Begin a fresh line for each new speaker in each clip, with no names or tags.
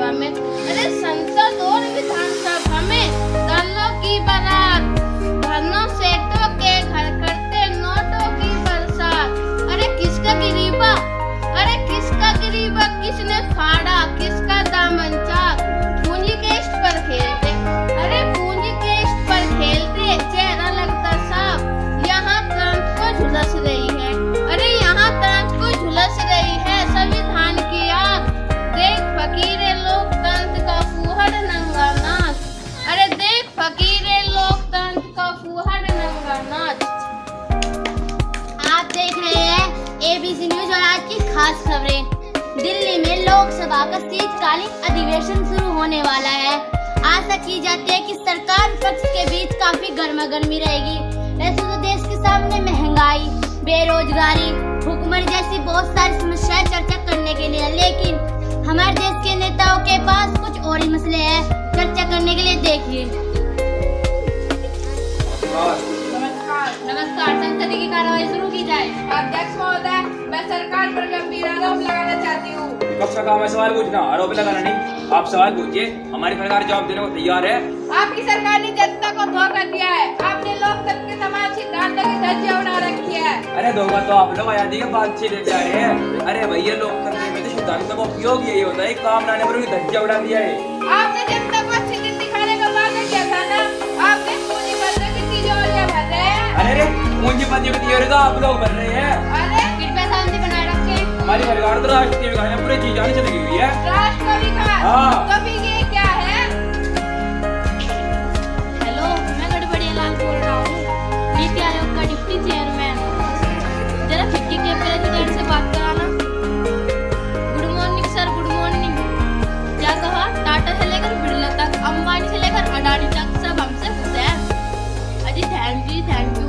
विधानसभा में। अरे संसद और विधानसभा में दलों की बारात, धनों सेठों के घर करते नोटों की बरसात। अरे किसका गिरीबा, अरे किसका गिरीबा, किसने फाड़ा, किसका दामन चाक। पूंजी के इष्ट पर खेलते, अरे पूंजी के इष्ट पर खेलते, चेहरा लगता साफ। यहाँ तुरंत को झुलस रही है, अरे यहाँ तुरंत को झुलस रही है संविधान की आग। देख फकीरे लोकतंत्र का फूहड़ नंगा नाच, अरे देख फकीरे लोकतंत्र का फूहड़ नंगा नाच।
आप देख रहे हैं एबीसी न्यूज और आज की खास खबरें। दिल्ली में लोकसभा का शीतकालीन अधिवेशन शुरू होने वाला है। आशा की जाती है कि सरकार पक्ष के बीच काफी गर्मागर्मी रहेगी। वैसे तो देश के सामने महंगाई, बेरोजगारी, भूखमरी जैसी बहुत सारी समस्याएं चर्चा करने के लिए, लेकिन हमारे देश के नेताओं के पास कुछ और ही मसले हैं चर्चा करने के लिए। देखिए।
नमस्कार, संसद की कार्रवाई शुरू की जाए।
अध्यक्ष महोदय, मैं सरकार पर गंभीर आरोप लगाना चाहती हूँ।
कब का काम है सवाल पूछना, आरोप लगाना नहीं। आप सवाल पूछिए, हमारी सरकार जवाब देने को तैयार है।
आपकी सरकार ने जनता को धोखा दिया है। आपने लोकतंत्र के समान सिद्धांतों की धज्जियां उड़ा रखी है।
अरे धोखा तो आप लोग आजादी के बाद से लेते आ रहे हैं। अरे भैया, लोकतंत्र में तो सिद्धांतों का उपयोग यही होता है, काम लाने पर उन्हें धज्जियां उड़ा दिया है।
आपने जनता को अच्छी दिन दिखाने का वादा किया था ना। आपने पूंजीपतियों की तिजोरियां भर रहे हैं।
अरे पूंजीपतियों की तिजोरी तो आप लोग भर रहे हैं।
अरे
कृपया शांति बनाए रखें।
हमारी सरकार तो राष्ट्रीय विकास में पूरे जी जान से लगी हुई है।
राष्ट्र का विकास,
हाँ।
तो फिर ये क्या है?
हेलो, मैं गड़बड़िया लाल बोल रहा हूँ, नीति आयोग का डिप्टी चेयरमैन। जरा 50 के प्रेसिडेंट से बात कराना। Good morning sir, good morning. क्या कहा? टाटा से लेकर बिरला तक, अंबानी से लेकर अडानी तक सब हमसे खुश हैं। अजी थैंक यू, थैंक यू।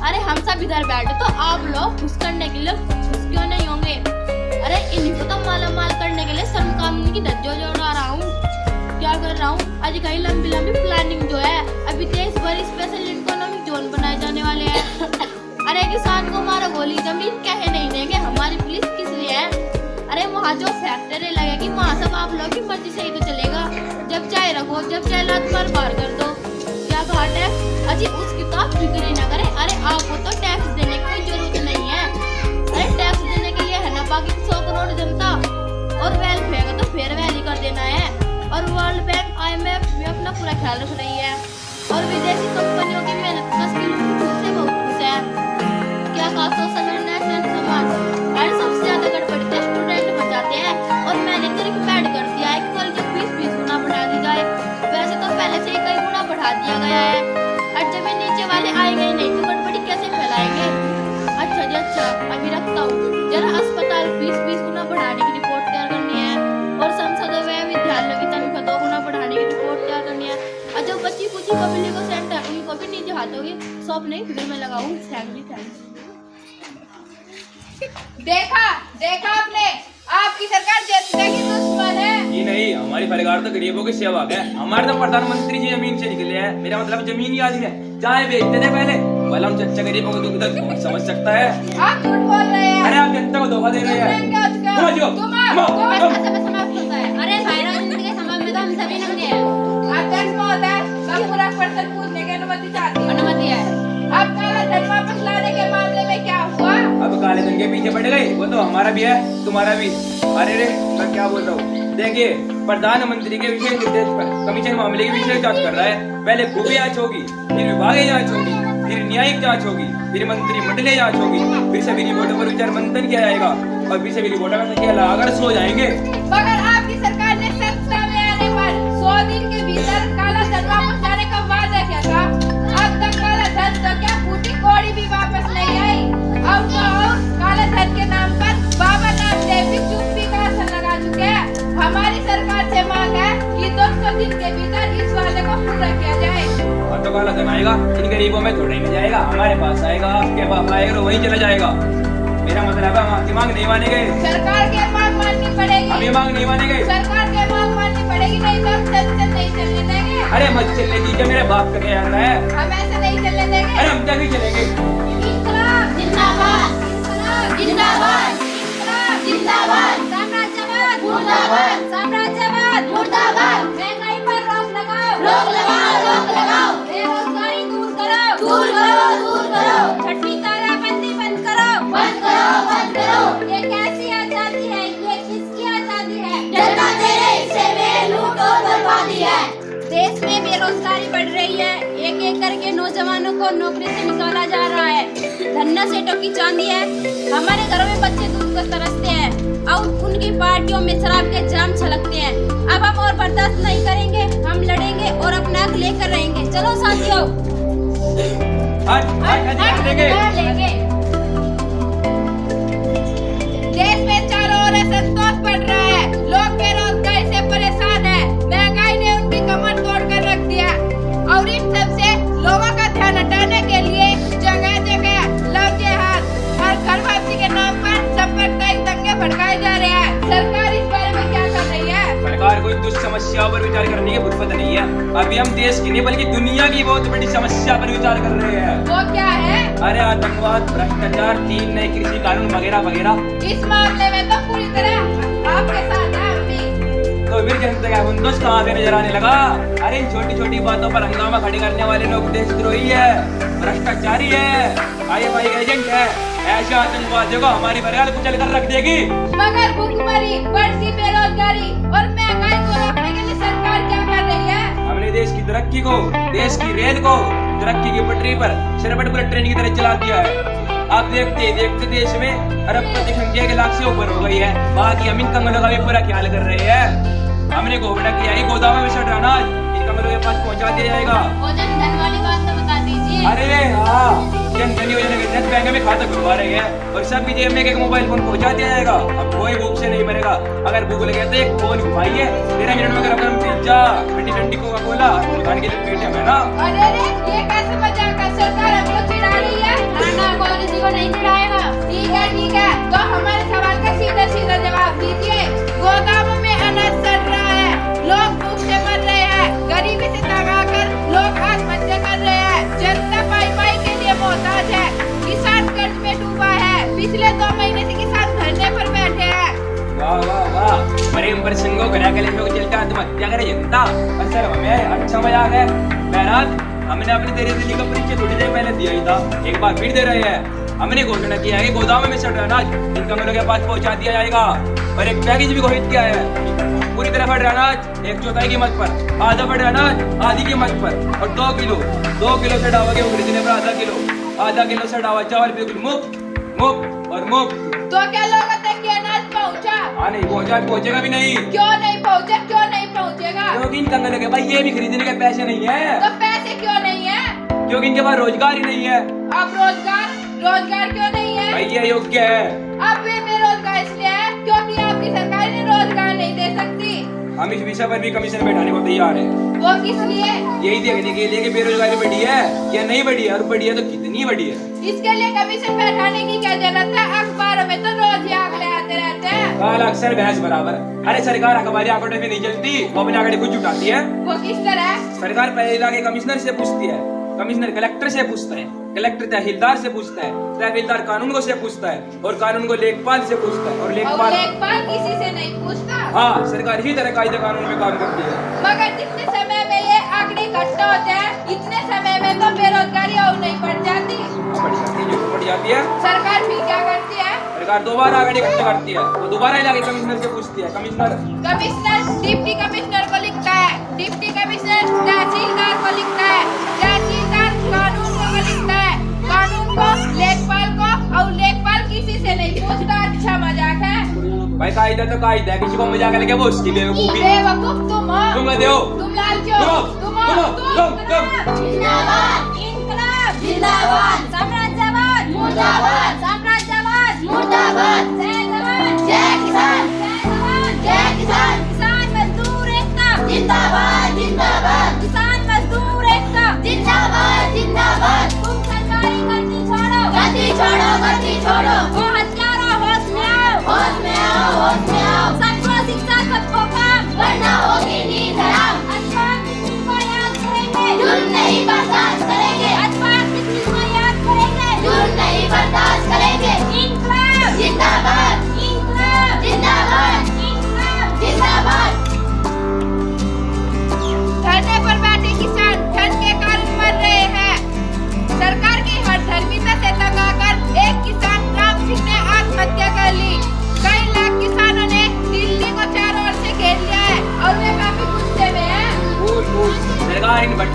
अरे हम सब इधर बैठे तो आप लोग खुश करने के लिए खुश क्यों नहीं होंगे? अरे इन्हीं को तो माला माल करने के लिए श्रम कानून की धज्जियां जोड़ा रहा हूँ। क्या कर रहा हूँ? आज कहीं लंबी लंबी प्लानिंग जो है, अभी देश भर स्पेशल इकोनॉमिक जोन बनाए जाने वाले हैं। अरे किसान को मारो गोली, जमीन कहे नहीं देंगे, हमारी पुलिस किस लिए है? अरे वहाँ जो फैक्ट्री लगेगी वहाँ सब आप लोग की मर्जी से ही तो चलेगा। जब चाहे रखो, जब चाहे लात मार बाहर कर दो। क्या घाट है? अजी उसकी तो आप फिक्र ही ना करें। अरे आपको तो टैक्स देने की कोई जरूरत नहीं है। अरे टैक्स देने के लिए है ना बाकी 100 करोड़ जनता, और वेलफेयर का तो फेयरवेल ही कर देना है। और वर्ल्ड बैंक, IMF भी अपना पूरा ख्याल रख रही है, और विदेशी कंपनियों की मेहनत का स्किल से बहुत खुश है। क्या कहा? सोशल और नेशनल समाज। अरे सबसे ज्यादा गड़बड़ी तो स्टूडेंट बचाते हैं, और मैंने तो रिकमेंड कर दिया है कि कॉलेज की फीस 20 गुना बढ़ा दी जाए। वैसे तो पहले से ही कई गुना बढ़ा दिया गया है, और जब ये नीचे वाले आएंगे ही नहीं तो गड़बड़ी कैसे फैलाएंगे? अच्छा जी, अच्छा, अभी रखता हूँ। जरा अस्पताल फीस 20 गुना बढ़ाने की रिपोर्ट तैयार करनी है, और संसद व विद्यालयों की तनख्वाह 2 गुना बढ़ाने की रिपोर्ट तैयार करनी है। और जो बच्ची कुछ पब्लिक सेंटर, उनको भी नीचे हाथों की सौंप नहीं फिर मैं लगाऊँ। Thank you, thank you.
देखा देखा आपने, आपकी सरकार जनता की दुश्मन है।
ये नहीं, हमारी सरकार तो गरीबों की सेवक है। हमारे तो प्रधानमंत्री जी जमीन से निकले हैं। मेरा मतलब जमीन ही आदमी है, चाहे बेचते थे पहले, भला हम चच्चा गरीबों को दुख दर्द कौन समझ सकता है?
आप झूठ बोल रहे हैं।
अरे आप जनता को धोखा दे रहे हैं।
अरे भाई, राजनीति के समाज में तो हम सभी नंगे हैं।
अध्यक्ष महोदय, मैं पूरा प्रश्न पूछने की अनुमति चाहती हूँ।
अनुमति है।
अब काला धन वापस लाने के मामले में क्या हुआ?
अब काले धन के पीछे पड़ गए, वो तो हमारा भी है तुम्हारा भी। अरे रे, मैं क्या बोल रहा हूँ? देखिए, प्रधानमंत्री के विशेष निर्देश पर कमीशन मामले की विशेष जांच कर रहा है। पहले भूमि जांच होगी, फिर विभागीय जांच होगी, फिर न्यायिक जांच होगी, फिर मंत्रिमंडलीय जांच होगी, फिर सभी रिपोर्टों पर विचार मंथन किया जाएगा, और फिर सभी रिपोर्टों का संख्या लगाकर सो जाएंगे।
मगर आपकी सरकार ने सत्ता में आने पर 100 दिन के भीतर काला धन वापस लाने का वादा किया था। अब तक काला धन तो क्या फूटी कौड़ी भी वापस नहीं आई। अब तो और काला धन के नाम पर बाबा नामदेव भी चुप्पी का असर लगा चुके हैं। हमारी सरकार से मांग है कि 200 दिन के भीतर इस वादे को पूरा किया जाए।
और तो काला धन आएगा, इन गरीबों में थोड़ा ही नहीं जाएगा, हमारे पास आएगा, आपके पास आएगा तो वहीं चला जाएगा। मेरा मतलब है, हम आपकी मांग नहीं मानेंगे।
सरकार की मांग माननी पड़ेगी।
हम ये मांग नहीं मानेंगे।
सरकार की मांग माननी पड़ेगी, नहीं तो हम संसद नहीं चलने देंगे।
अरे मत चलने दीजिए, मेरे बाप का क्या आता है?
हम ऐसे नहीं चलने देंगे।
अरे हम तभी चलेंगे।
इंकलाब
जिंदाबाद,
जिंदाबाद,
जिंदाबाद,
साम्राज्यवाद मुर्दाबाद, साम्राज्यवाद मुर्दाबाद। बेरोजगारी बढ़ रही है, एक एक करके नौजवानों को नौकरी से निकाला जा रहा है। धन्ना सेठों की चांदी है, हमारे घरों में बच्चे दूध को तरसते हैं और उनकी पार्टियों में शराब के जाम छलकते हैं। अब हम और बर्दाश्त नहीं करेंगे, हम लड़ेंगे और अपना हक लेकर रहेंगे। चलो साथियों,
लेंगे।
देश में चारों ओर असंतोष बढ़ रहा है, लोग बेरोजगारी से परेशान है, महंगाई ने उनकी कमर तोड़ कर रख दिया और इन सब से लोगों का ध्यान हटाने के लिए जगह जगह लव जिहाद और घर वापसी के नाम पर सांप्रदायिक दंगे भड़काए जा रहे हैं। सरकार इस बारे में क्या कर रही है?
सरकार कोई दुष्ट समस्याओं पर विचार करने की फुर्सत नहीं है। अभी हम देश की नहीं बल्कि दुनिया की बहुत बड़ी समस्या पर विचार कर रहे हैं।
वो क्या है?
अरे आतंकवाद, भ्रष्टाचार, 3 नए कृषि कानून वगैरह वगैरह।
इस मामले में तो पूरी तरह आपके साथ है हम भी।
तो फिर जनता का हुंदोस कहाँ से नजर आने लगा? अरे इन छोटी छोटी बातों पर हंगामा खड़े करने वाले लोग देशद्रोही है, भ्रष्टाचारी है, IFI एजेंट है। ऐसे आतंकवादियों को हमारी बरगाल कुचल कर रख देगी।
मगर भूखमरी, बढ़ती बेरोजगारी और महंगाई को रोकने के लिए सरकार क्या कर रही है?
हमने देश की तरक्की को, देश की रेल को तरक्की की पटरी पर शरबट बुलेट ट्रेन की तरह चला दिया है। आप देखते देखते देश में अरबपति संख्या 1 लाख से ऊपर हो गई है। बाकी हम इन कंगलों का भी पूरा ख्याल कर रहे हैं। हमने घोषणा किया है गोदाम में सड़ अनाज इन कंगलों के पास पहुंचा दिया जाएगा।
भोजन धन वाली बात तो बता दीजिए।
अरे हाँ, जन धन योजना के तहत बैंक में खाता खुलवा रहे हैं और सबकी जेब में एक मोबाइल फोन पहुंचा दिया जाएगा। अब कोई भूख से नहीं मरेगा। अगर भूख लगे तो एक फोन घुमाइए, 13 मिनट में गरम पिज्जा, ठंडी ठंडी कोका कोला खाने के लिए पेट है ना।
अरे ये कैसे मजाक है? सरकार हमको चिढ़ा रही है।
ना कोई किसी को नहीं चिढ़ाएगा।
ठीक है, तो हमारे सवाल का सीधा सीधा जवाब दीजिए। गोदामों में अनाज सड़ रहा है, लोग भूख से मर रहे हैं, गरीबी से तंग आकर लोग आत्महत्या कर रहे हैं, जनता पाई के लिए मोहताज है, किसान कर्ज में डूबा है, पिछले 2 महीने से किसान धरने पर बैठे हैं।
वाह वाह वाह, प्रेम प्रसंगों घरा के लोग चलता आत्महत्या करे जनता। सर हमें अच्छा मजाक है। बहरहाल हमने अपनी तेरे दिल्ली का परिचय थोड़ी देर पहले दिया ही था, एक बार फिर दे रहे हैं। हमने घोषणा किया है कि गोदाम में सड़ रहा अनाज इन कंगलों के पास पहुंचा दिया जाएगा और एक पैकेज भी घोषित किया है। पूरी तरह फट रहा अनाज 1/4 कीमत पर, आधा फट रहा अनाज आधी कीमत पर और 2 किलो से डावा गेहूं खरीदने पर आधा किलो से डावा चावल बिल्कुल मुफ्त और मुफ्त।
तो क्या लोगों तक ये अनाज पहुंचा?
हाँ नहीं पहुंचेगा भी नहीं।
क्यों नहीं पहुंचेगा?
क्योंकि इन कंगलों के भाई ये भी खरीदने के पैसे नहीं है।
तो पैसे क्यों नहीं है?
क्योंकि इनके पास रोजगार ही नहीं है।
अब रोजगार क्यों नहीं है?
भाई ये योग्य है।
अब वे बेरोजगार इसलिए है क्योंकि आपकी सरकार ने रोजगार नहीं दे सकती।
हम इस विषय पर भी कमीशन बैठाने को तैयार है।
वो किस लिए?
यही देखने के लिए कि बेरोजगारी बढ़ी है या नहीं बढ़ी है, और बढ़ी है तो कितनी बढ़ी है।
इसके लिए कमीशन बैठाने की क्या जरूरत है? अखबारों में तो रोज ही आंकड़े आते रहते हैं।
काल अक्सर भैंस बराबर। अरे सरकार अखबारी आंकड़े में नहीं चलती, वो अपने आंकड़े खुद जुटाती है।
वो किस तरह?
सरकार पहले इलाके कमिश्नर से पूछती है, कमिश्नर कलेक्टर से पूछता है, कलेक्टर तहसीलदार से पूछता है, तहसीलदार कानून को से पूछता है और कानून को लेखपाल से पूछता है और
लेखपाल किसी से नहीं पूछता।
हाँ, सरकार इसी तरह कायदे कानून में काम करती है।
मगर जितने समय में ये आंकड़े इकट्ठा होते हैं इतने समय में तो बेरोजगारी और नहीं बढ़ जाती।
बढ़ जाती है।
सरकार फिर क्या करती है?
सरकार दोबारा आंकड़े इकट्ठा करती है, वो दोबारा इलाके कमिश्नर से पूछती है। कमिश्नर
डिप्टी कमिश्नर को लिखता है, डिप्टी कमिश्नर तहसीलदार को लिखता है, तहसीलदार कानून को लिखता है, कानून को लेखपाल को, और लेखपाल किसी से नहीं पूछता। अच्छा मजाक है
भाई। कायदा तो कायदा है, किसी को मजाक लगे वो उसकी बेवकूफी।
बेवकूफ तुम हो।
तुम दे हो,
तुम लालची हो। तुम
जिंदाबाद
इंकलाब जिंदाबाद, साम्राज्यवाद मुर्दाबाद, साम्राज्यवाद मुर्दाबाद, जय जवान जय किसान, जय जवान जय किसान, किसान मजदूर एकता जिंदाबाद जिंदाबाद, किसान मजदूर एकता जिंदाबाद जिंदाबाद। तुम सरकारी गति छोड़ो, वो हत्यारा होश में आओ, सबको शिक्षा सबको काम, वरना होगी नींद हराम। अखबार किसी को याद करेंगे, जुल्म नहीं बर्दाश्त करेंगे। अखबार किसी को याद करेंगे, जुल्म नहीं बर्दाश्त करेंगे। इंकलाब जिंदाबाद, इंकलाब जिंदाबाद, इंकलाब जिंदाबाद। धरने पर बैठे किसान ठंड के कारण मर रहे हैं। सरकार की हठधर्मिता से तंग आकर एक किसान राम सिंह ने आत्महत्या कर ली। कई लाख किसानों ने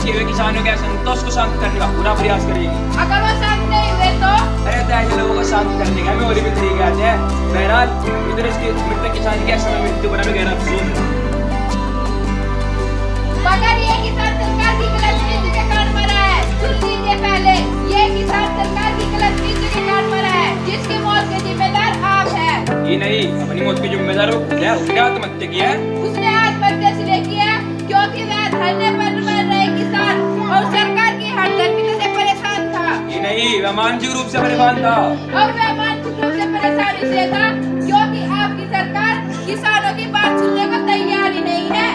पहुंचे हुए किसानों के असंतोष को शांत करने का पूरा प्रयास करेगी।
अगर वो शांत नहीं हुए तो
अरे तो ऐसे लोगों को शांत करने का हमें और भी तरीके आते हैं। बहरहाल इधर इसके मृतक किसान की असम मृत्यु पर हमें गहरा अफसोस है।
मगर ये किसान सरकार की गलत नीति के कारण मरा है। सुन लीजिए पहले, ये किसान सरकार की गलत नीति के कारण मरा है, जिसकी मौत के जिम्मेदार आप हैं।
ये नहीं, अपनी मौत के जिम्मेदार हो खुद है। उसने आत्महत्या की है।
उसने आत्महत्या इसलिए की है क्योंकि वह धरने पर मर रहे किसान और सरकार की हरदर्दी से परेशान था।
ये नहीं, वह मानसिक रूप से परेशान था।
और वह मानसिक रूप से परेशान इसलिए था क्योंकि आपकी सरकार किसानों की बात सुनने को तैयार ही नहीं है।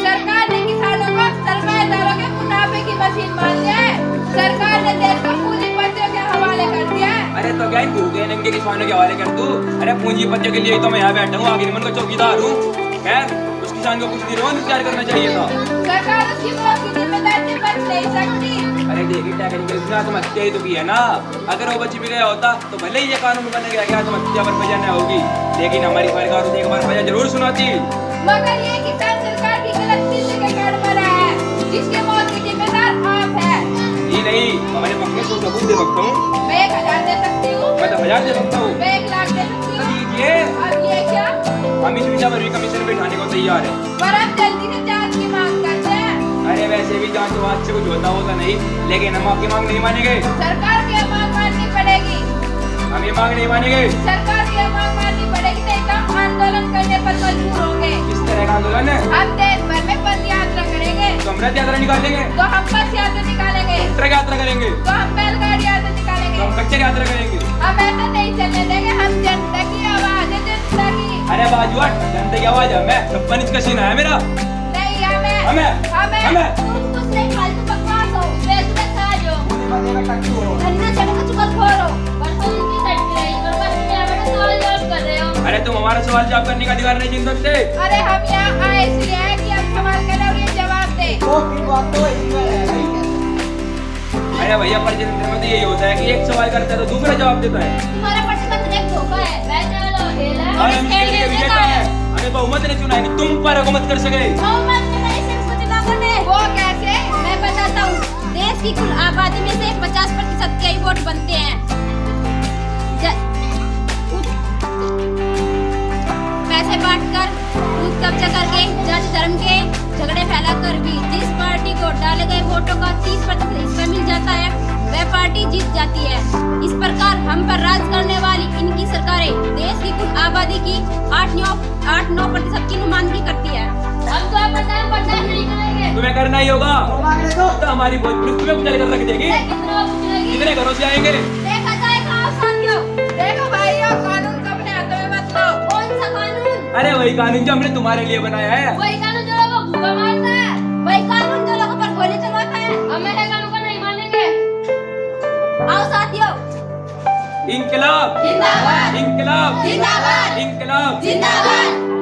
सरकार ने किसानों को सरमाएदारों के मुनाफे की मशीन मान लिया है। सरकार ने देश को पूंजीपतियों के हवाले कर दिया है।
अरे तो क्या भूखे नंगे किसानों के हवाले कर दूं? अरे पूंजीपतियों के लिए तो मैं यहाँ बैठा हूँ, आगे मन का चौकीदार हूँ। खैर, उस किसान को कुछ दिनों इंतजार करना चाहिए था।
सरकार उसकी मौत की जिम्मेदारी से बच नहीं सकती।
अरे देखिए टेक्निकल उसने आत्महत्या ही तो की है ना। अगर वो बच भी गया होता तो भले ही ये कानून बन गया कि आत्महत्या पर वजह न होगी, लेकिन हमारी सरकार उसे एक बार वजह जरूर सुनाती।
मगर ये किसान सरकार की गलत नीति के कारण मरा है, जिसके मौत के जिम्मेदार आप हैं।
ये नहीं, हमारे पक्के सो सबूत दे सकता हूँ।
मैं 1000 दे सकती हूँ।
मैं 10,000 दे सकता हूँ।
मैं 1 लाख दे सकती हूँ।
दीजिए,
अब ये क्या?
हम इस विषय पर भी कमीशन बैठाने को तैयार है।
पर अब जल्दी से जांच की मांग करते हैं।
अरे वैसे भी जांच वाच से कुछ होता नहीं, लेकिन हम आपकी मांग नहीं मानेंगे।
सरकार की ये मांग माननी पड़ेगी।
हम ये मांग नहीं मानेंगे।
सरकार की ये मांग माननी पड़ेगी, नहीं तो आंदोलन करने पर मजबूर होंगे।
किस तरह का आंदोलन है?
हम देश भर में पद यात्रा करेंगे।
तो हम रथ यात्रा निकालेंगे।
तो हम बस यात्रा निकालेंगे।
ट्रक यात्रा करेंगे।
तो हम बैलगाड़ी यात्रा
तो
निकालेंगे।
हम कच्चर यात्रा करेंगे।
हम ऐसा नहीं चलने देंगे। हम जनता की आवाज है, जनता की।
अरे बाजू हट, जनता की आवाज है। मैं छप्पन इंच का सीना है मेरा।
नहीं, हमें
हमें
तुम कुछ नहीं फालतू बकवास हो, बेसुरा साज हो, धन्ना चढ़ का चुकल खोर हो।
परसों उनकी सट रही और बस क्या बेटा सवाल जवाब कर रहे हो।
अरे तुम हमारा सवाल जवाब करने का अधिकार नहीं छीन सकते।
अरे हम यहाँ आए इसलिए है कि हम सवाल करें और ये जवाब दे।
अरे भैया, प्रजातंत्र में तो यही होता है कि एक सवाल करता है तो दूसरा जवाब देता है।
तुम्हारा प्रतिबंध एक धोखा है।
वैसे वाला खेल है।
और हम इसके लिए विजेता हैं। हमें बहुमत ने चुना है कि तुम पर हुकूमत कर सके।
बहुमत में नहीं, सिर्फ कुछ लोगों ने।
वो कैसे?
मैं बताता हूँ। देश की कुल आबादी में से 50% के ही वोट बनते हैं। पैसे बांटकर, दूध कब्जा करके, जाति धर्म के झगड़े फैलाकर भी जिस पार्टी को डाले गए वोटों का 30% हिस्सा मिल जाता है, वह पार्टी जीत जाती है। इस प्रकार हम पर राज करने वाली इनकी सरकारें देश की कुल आबादी की 8-9% की नुमाइंदगी करती है।
हम तो प्रचार प्रचार नहीं करेंगे।
तुम्हें करना ही होगा। तो हमारी बहुत पुलिस तुम्हें कुचल कर रख देगी।
कितना पूछेगी?
कितने घरों से आएंगे?
देखा जाएगा साथियों।
देखो भाइयों, कानून को अपने हाथों में मत लो।
कौन सा कानून?
अरे वही कानून जो हमने तुम्हारे लिए बनाया है।
वही कानून जो लोगों को भूखा मारता है।
वही कानून जो लोगों पर गोली चलवाता है।
हम ऐसे कानून को नहीं मानेंगे।
आओ साथियों।
इंकलाब
जिंदाबाद।
इंकलाब
जिंदाबाद।
इंकलाब।
जिंदाबाद।